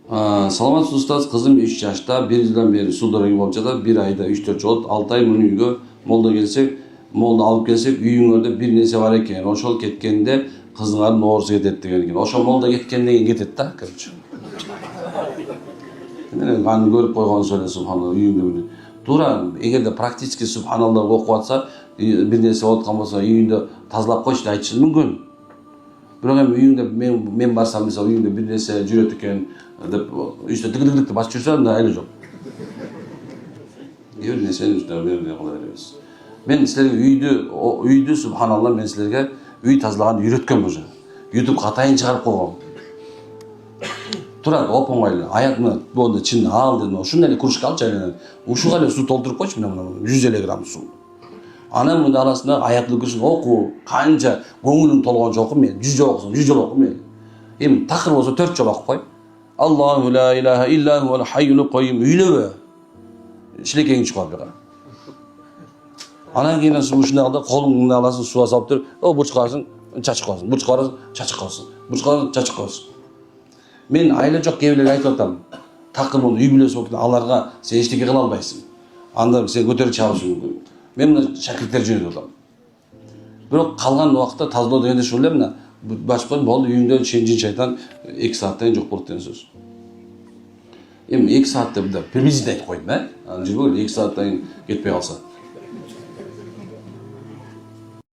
Саламатсыз устаз, кызым 3 жашта, 1 жылдан бери судорога болуп жатат. 1 айда 3-4 жолу 6 ай муну үйгө молдо келсек, молду алып келсек, үйүңөрдө бир нерсе бар экен. Ошол кеткенде кызыңардын оорусу кетет деген экен. Ошол молдо кеткенден кийин кетет да, короче. Мен аны көрүп койгонсу эле субханалла үйүңдө. Туура, эгерде практически субханалла окуп атса, бир нерсе болуп аткан болсо, үйүндө тазалап койчу деп айтышы мүмкүн. Бирок эми үйүңдө мен барсам, мисалы үйүңдө бир нерсе жүрөт экен деп үстө тыгыдыгды басып жүрсө, анда айла жок. Кээ бир нерсени үстүнө бербей кала беребиз. Мен силерге үйдү субханалла, мен силерге үй тазалаганды үйрөткөм уже. YouTube катайын чыгарып койгом. Тура оп-оңой эле аятны болду чин ал деди. Ушундай эле кружка алчы айынан. Ушуга эле суу толтуруп койчу, мына 150 грамм суу. Анан мында арасында аяттын кырсын оку, канча көңүлүң толгончо оку, мен 100 жолу окусам 100 жолу оку мен. Эми такыр болсо 4 жолу окуп кой. Аллаху ла илаха илля хуval hayyul qayyum. Үйлөбө. Шилекең чыгып бага. Анан кийин ушундай кылда колуңду аласың, сууга салып туруп, бучкарсың, чачып калсың. Бучкарсың, чачып калсың. Бучкарсың, чачып калсың. Мен айла жок кээ бирлерге айтып атам. Такыр болду үй бүлөсү болуп аларга сен эчтеке кыла албайсың. Анда сен көтөрүп чабышың мүмкүн. Мен мына шакирттер жөнөтүп атам. Бирок калган убакта тазалоо дегенде ушул эле мына башып коюп болду, үйүңдө жин шайтан 2 сааттан жок болот деген сөз. Эми 2 саат деп приблизительно айтып койдум, Аны жүрбөгүл 2 сааттан кетпей калса.